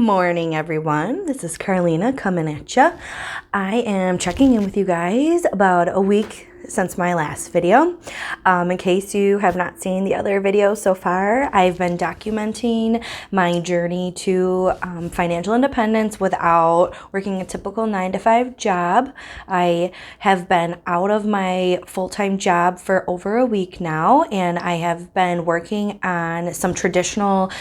morning, everyone. This is Carlina coming at ya. I am checking in with you guys about a week since my last video. In case you have not seen the other videos so far, I've been documenting my journey to financial independence without working a typical 9-to-5 job. I have been out of my full-time job for over a week now, and I have been working on some traditional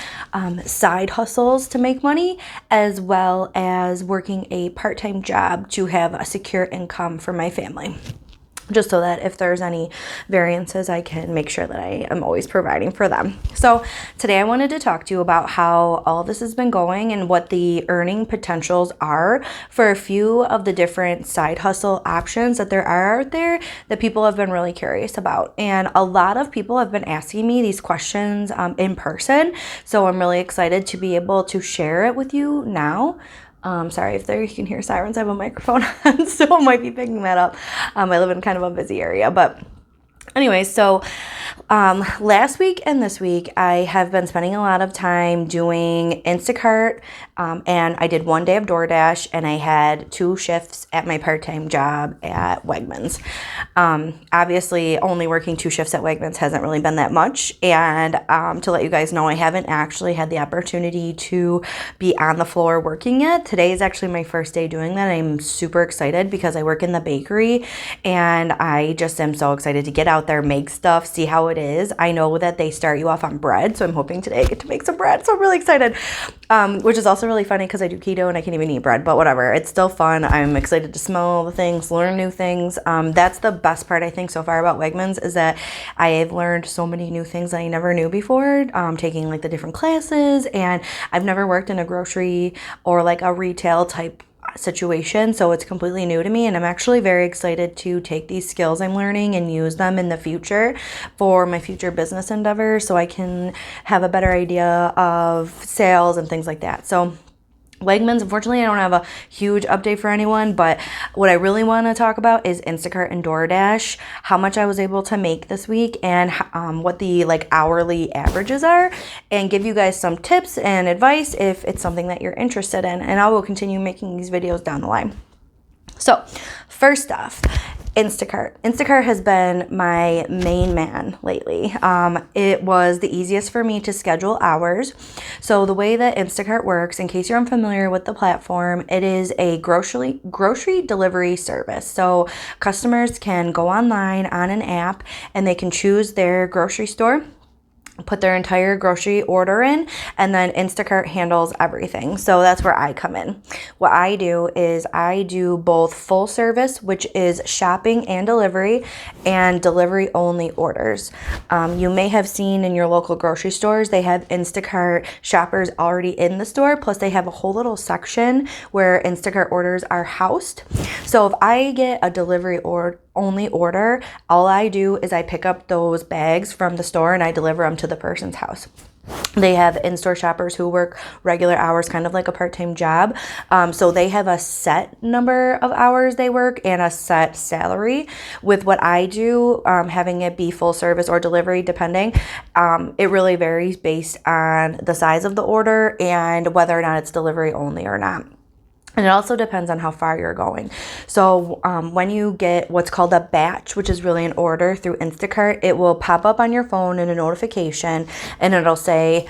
side hustles to make money, as well as working a part-time job to have a secure income for my family, just so that if there's any variances, I can make sure that I am always providing for them. So today I wanted to talk to you about how all this has been going and what the earning potentials are for a few of the different side hustle options that there are out there that people have been really curious about. And a lot of people have been asking me these questions in person. So I'm really excited to be able to share it with you now. Sorry if you can hear sirens. I have a microphone on, so I might be picking that up. I live in kind of a busy area, but anyway, so last week and this week, I have been spending a lot of time doing Instacart, and I did 1 day of DoorDash, and I had 2 shifts at my part-time job at Wegmans. Obviously, only working 2 shifts at Wegmans hasn't really been that much, and to let you guys know, I haven't actually had the opportunity to be on the floor working yet. Today is actually my first day doing that. I'm super excited because I work in the bakery, and I just am so excited to get out there, make stuff, see how it is. I know that they start you off on bread, so I'm hoping today I get to make some bread, so I'm really excited, which is also really funny because I do keto and I can't even eat bread, but whatever, it's still fun. I'm excited to smell the things, learn new things. That's the best part, I think, so far about Wegmans, is that I have learned so many new things that I never knew before, taking like the different classes, and I've never worked in a grocery or like a retail type situation, so it's completely new to me, and I'm actually very excited to take these skills I'm learning and use them in the future for my future business endeavors, so I can have a better idea of sales and things like that. So Wegmans, unfortunately, I don't have a huge update for anyone, but what I really want to talk about is Instacart and DoorDash, how much I was able to make this week, and what the hourly averages are, and give you guys some tips and advice if it's something that you're interested in, and I will continue making these videos down the line. So first off, Instacart. Instacart has been my main man lately. It was the easiest for me to schedule hours. So the way that Instacart works, in case you're unfamiliar with the platform, it is a grocery delivery service. So customers can go online on an app and they can choose their grocery store, put their entire grocery order in, and then Instacart handles everything. So that's where I come in. What I do is I do both full service, which is shopping and delivery only orders. You may have seen in your local grocery stores, they have Instacart shoppers already in the store, plus they have a whole little section where Instacart orders are housed. So if I get a delivery only order, all I do is I pick up those bags from the store and I deliver them to the person's house. They have in-store shoppers who work regular hours, kind of like a part-time job. So they have a set number of hours they work and a set salary. With what I do, having it be full service or delivery, depending, it really varies based on the size of the order and whether or not it's delivery only or not. And it also depends on how far you're going. So when you get what's called a batch, which is really an order through Instacart, it will pop up on your phone in a notification, and it'll say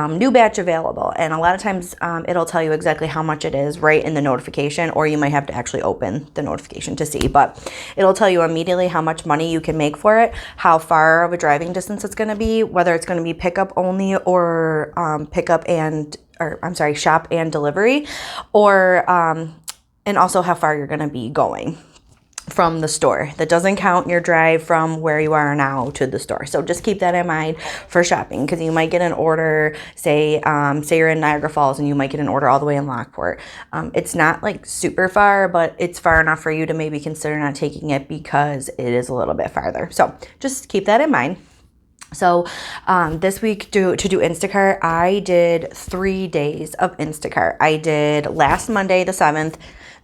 new batch available. And a lot of times it'll tell you exactly how much it is right in the notification, or you might have to actually open the notification to see. But it'll tell you immediately how much money you can make for it, how far of a driving distance it's going to be, whether it's going to be pickup only or shop and delivery, or and also how far you're going to be going from the store. That doesn't count your drive from where you are now to the store. So just keep that in mind for shopping, because you might get an order, say you're in Niagara Falls, and you might get an order all the way in Lockport. It's not like super far, but it's far enough for you to maybe consider not taking it because it is a little bit farther. So just keep that in mind. So this week to do Instacart, I did 3 days of Instacart. I did last Monday, the 7th,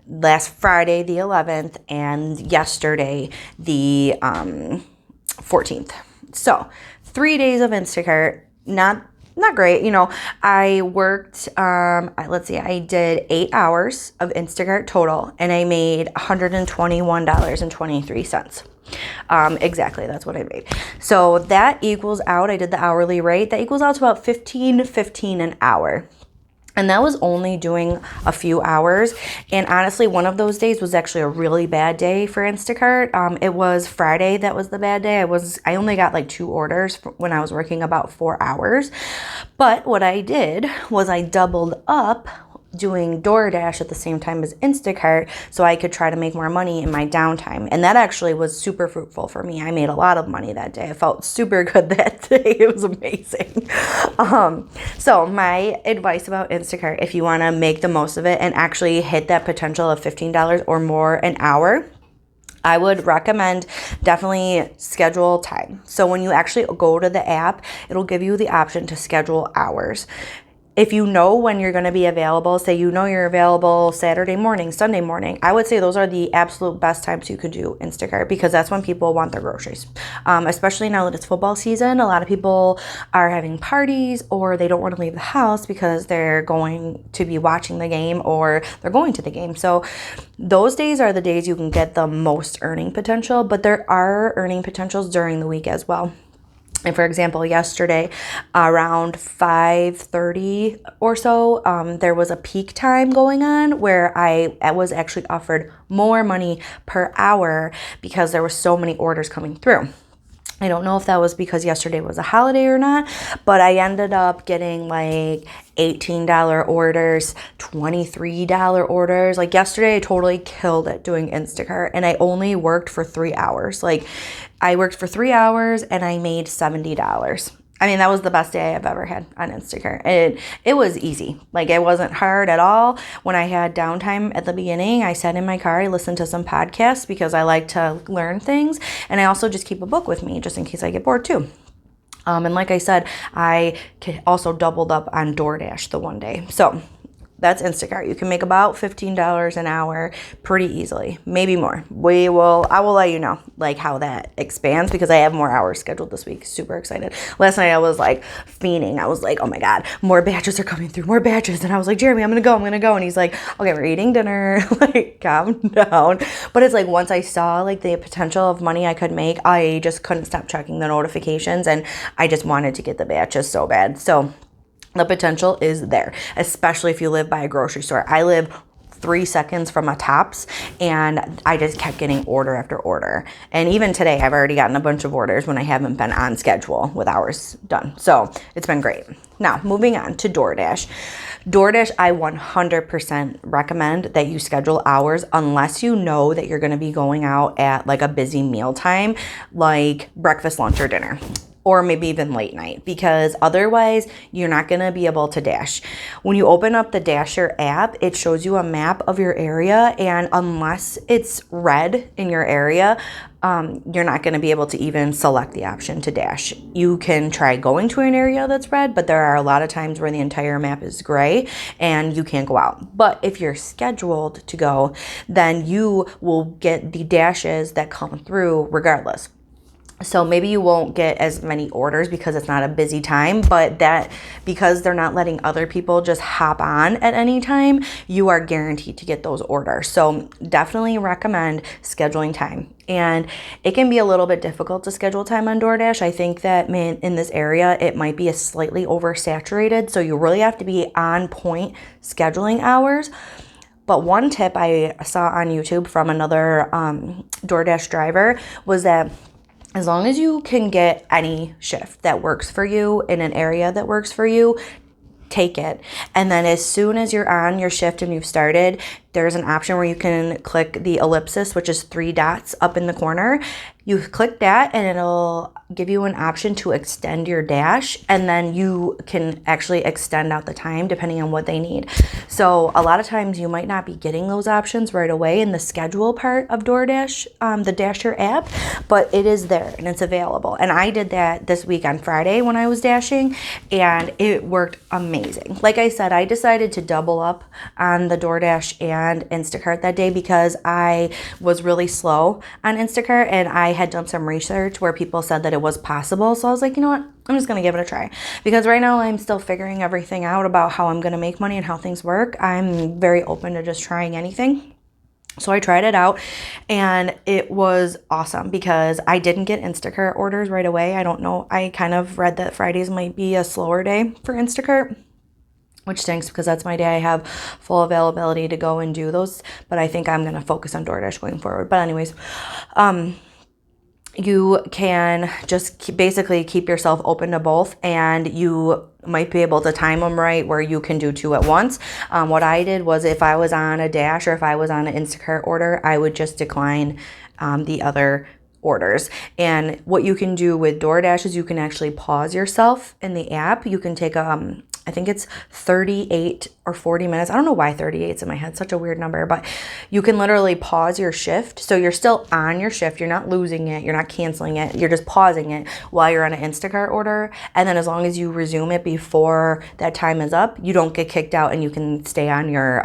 last Friday, the 11th, and yesterday, the 14th. So 3 days of Instacart, not not great. You know, I worked, let's see, I did 8 hours of Instacart total, and I made $121.23. Exactly, that's what I made. So that equals out, I did the hourly rate, that equals out to about $15.15 an hour. And that was only doing a few hours. And honestly, one of those days was actually a really bad day for Instacart. It was Friday that was the bad day. I only got like 2 orders when I was working about 4 hours. But what I did was I doubled up doing DoorDash at the same time as Instacart so I could try to make more money in my downtime. And that actually was super fruitful for me. I made a lot of money that day. I felt super good that day. It was amazing. So my advice about Instacart, if you want to make the most of it and actually hit that potential of $15 or more an hour, I would recommend definitely schedule time. So when you actually go to the app, it'll give you the option to schedule hours. If you know when you're going to be available, say you know you're available Saturday morning, Sunday morning, I would say those are the absolute best times you could do Instacart, because that's when people want their groceries. Especially now that it's football season, a lot of people are having parties or they don't want to leave the house because they're going to be watching the game or they're going to the game. So those days are the days you can get the most earning potential, but there are earning potentials during the week as well. And for example, yesterday around 5:30 or so, there was a peak time going on where I was actually offered more money per hour because there were so many orders coming through. I don't know if that was because yesterday was a holiday or not, but I ended up getting like $18 orders, $23 orders. Like yesterday, I totally killed it doing Instacart, and I only worked for 3 hours. Like I worked for 3 hours and I made $70. I mean, that was the best day I've ever had on Instacart. It was easy. Like, it wasn't hard at all. When I had downtime at the beginning, I sat in my car, I listened to some podcasts because I like to learn things. And I also just keep a book with me just in case I get bored too. And like I said, I also doubled up on DoorDash the one day. So that's Instacart. You can make about $15 an hour pretty easily, maybe more. I will let you know like how that expands because I have more hours scheduled this week. Super excited. Last night I was like fiending. I was like, oh my God, more batches are coming through, more batches. And I was like, Jeremy, I'm going to go. And he's like, okay, we're eating dinner. Like, calm down. But it's like, once I saw like the potential of money I could make, I just couldn't stop checking the notifications and I just wanted to get the batches so bad. So the potential is there, especially if you live by a grocery store. I live 3 seconds from a Tops, and I just kept getting order after order. And even today, I've already gotten a bunch of orders when I haven't been on schedule with hours done. So it's been great. Now, moving on to DoorDash. DoorDash, I 100% recommend that you schedule hours unless you know that you're going to be going out at like a busy meal time, like breakfast, lunch, or dinner, or maybe even late night, because otherwise you're not gonna be able to dash. When you open up the Dasher app, it shows you a map of your area, and unless it's red in your area, you're not gonna be able to even select the option to dash. You can try going to an area that's red, but there are a lot of times where the entire map is gray and you can't go out. But if you're scheduled to go, then you will get the dashes that come through regardless. So maybe you won't get as many orders because it's not a busy time, but that because they're not letting other people just hop on at any time, you are guaranteed to get those orders. So definitely recommend scheduling time. And it can be a little bit difficult to schedule time on DoorDash. I think that in this area, it might be a slightly oversaturated. So you really have to be on point scheduling hours. But one tip I saw on YouTube from another DoorDash driver was that as long as you can get any shift that works for you in an area that works for you, take it. And then as soon as you're on your shift and you've started, there's an option where you can click the ellipsis, which is 3 dots up in the corner. You click that and it'll give you an option to extend your dash, and then you can actually extend out the time depending on what they need. So a lot of times you might not be getting those options right away in the schedule part of DoorDash, the Dasher app, but it is there and it's available. And I did that this week on Friday when I was dashing, and it worked amazing. Like I said, I decided to double up on the DoorDash and Instacart that day because I was really slow on Instacart, and I had done some research where people said that it was possible. So I was like, you know what? I'm just going to give it a try, because right now I'm still figuring everything out about how I'm going to make money and how things work. I'm very open to just trying anything. So I tried it out and it was awesome because I didn't get Instacart orders right away. I don't know. I kind of read that Fridays might be a slower day for Instacart, which stinks because that's my day. I have full availability to go and do those, but I think I'm going to focus on DoorDash going forward. But anyways, you can just basically keep yourself open to both, and you might be able to time them right where you can do two at once. What I did was, if I was on a Dash or if I was on an Instacart order, I would just decline the other orders. And what you can do with DoorDash is you can actually pause yourself in the app. You can take I think it's 38 or 40 minutes. I don't know why 38's in my head, such a weird number, but you can literally pause your shift. So you're still on your shift. You're not losing it. You're not canceling it. You're just pausing it while you're on an Instacart order. And then as long as you resume it before that time is up, you don't get kicked out and you can stay on your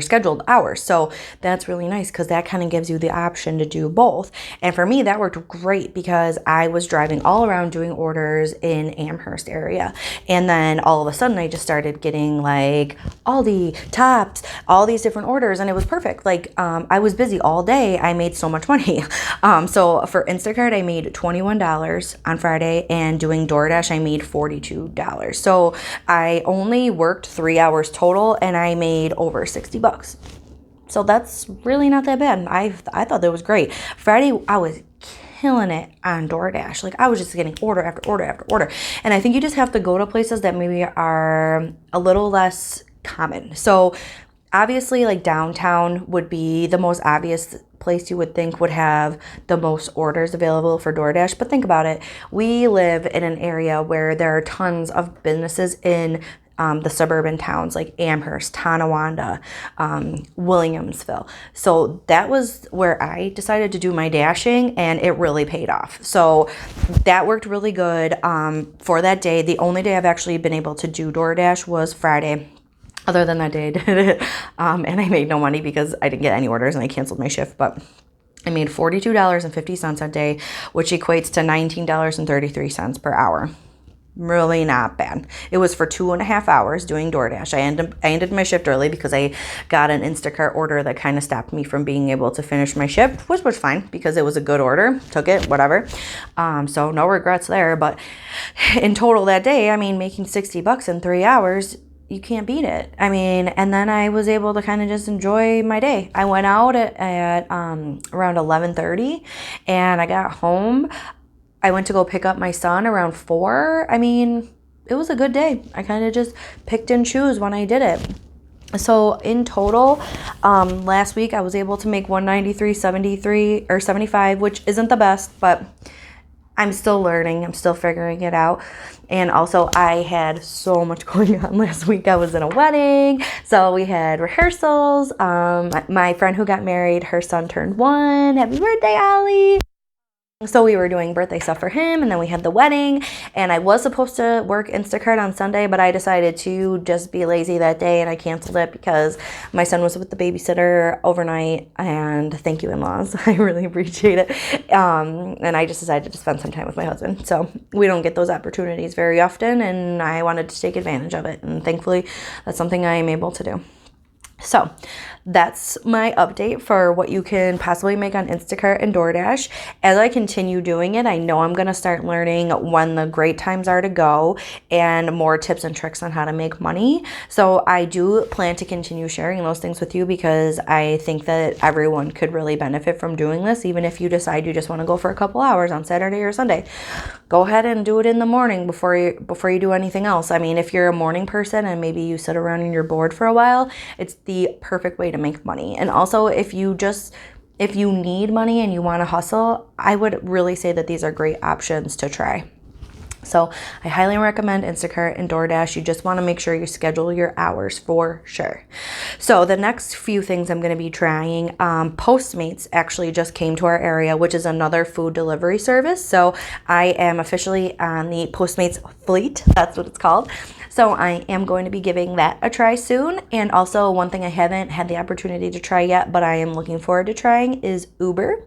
scheduled hours. So that's really nice because that kind of gives you the option to do both. And for me, that worked great because I was driving all around doing orders in Amherst area. And then all of a sudden I just started getting like Aldi, Tops, all these different orders, and it was perfect. Like I was busy all day. I made so much money. So for Instacart, I made $21 on Friday, and doing DoorDash, I made $42. So I only worked 3 hours total and I made over $60. So that's really not that bad. I thought that was great. Friday, I was killing it on DoorDash. Like I was just getting order after order after order. And I think you just have to go to places that maybe are a little less common. So obviously like downtown would be the most obvious place you would think would have the most orders available for DoorDash. But think about it. We live in an area where there are tons of businesses in the suburban towns like Amherst, Tonawanda, Williamsville. So that was where I decided to do my dashing, and it really paid off. So that worked really good for that day. The only day I've actually been able to do DoorDash was Friday. Other than that day, I did it. And I made no money because I didn't get any orders and I canceled my shift. But I made $42.50 a day, which equates to $19.33 per hour. Really not bad. It was for 2.5 hours doing DoorDash. I ended my shift early because I got an Instacart order that kind of stopped me from being able to finish my shift, which was fine because it was a good order. Took it, whatever. So no regrets there. But in total that day, I mean, making $60 in 3 hours, you can't beat it. I mean, and then I was able to kind of just enjoy my day. I went out at around 11:30 and I got home. I went to go pick up my son around 4. I mean, it was a good day. I kind of just picked and choose when I did it. So in total, last week I was able to make $193.73 or $75, which isn't the best, but I'm still learning. I'm still figuring it out. And also I had so much going on last week. I was in a wedding. So we had rehearsals. My friend who got married, her son turned 1. Happy birthday, Ollie. So we were doing birthday stuff for him, and then we had the wedding, and I was supposed to work Instacart on Sunday, but I decided to just be lazy that day, and I canceled it because my son was with the babysitter overnight, and thank you, in-laws. I really appreciate it. And I just decided to spend some time with my husband. So we don't get those opportunities very often, and I wanted to take advantage of it, and thankfully that's something I am able to do. So that's my update for what you can possibly make on Instacart and DoorDash. As I continue doing it, I know I'm going to start learning when the great times are to go and more tips and tricks on how to make money. So I do plan to continue sharing those things with you because I think that everyone could really benefit from doing this. Even if you decide you just want to go for a couple hours on Saturday or Sunday, go ahead and do it in the morning before you do anything else. I mean, if you're a morning person and maybe you sit around and you're bored for a while, it's the perfect way to make money. And also, if you need money and you want to hustle, I would really say that these are great options to try. So I highly recommend Instacart and DoorDash. You just want to make sure you schedule your hours for sure. So the next few things I'm going to be trying, Postmates actually just came to our area, which is another food delivery service. So I am officially on the Postmates fleet. That's what it's called. So I am going to be giving that a try soon. And also one thing I haven't had the opportunity to try yet, but I am looking forward to trying is Uber.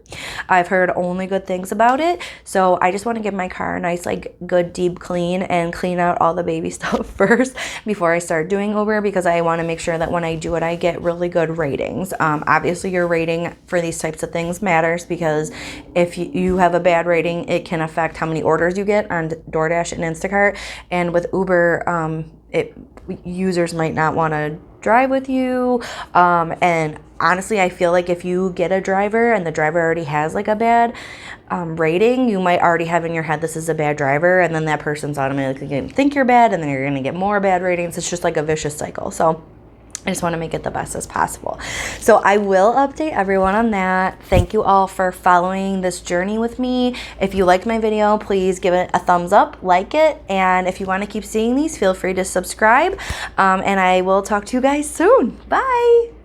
I've heard only good things about it. So I just want to give my car a nice, like, good deep clean and clean out all the baby stuff first before I start doing Uber, because I want to make sure that when I do it, I get really good ratings. Obviously, your rating for these types of things matters, because if you have a bad rating, it can affect how many orders you get on DoorDash and Instacart. And with Uber, users might not want to drive with you. And honestly, I feel like if you get a driver and the driver already has like a bad rating, you might already have in your head this is a bad driver, and then that person's automatically going to think you're bad, and then you're going to get more bad ratings. It's just like a vicious cycle. So I just want to make it the best as possible. So I will update everyone on that. Thank you all for following this journey with me. If you liked my video, please give it a thumbs up, like it, and if you want to keep seeing these, feel free to subscribe. And I will talk to you guys soon. Bye.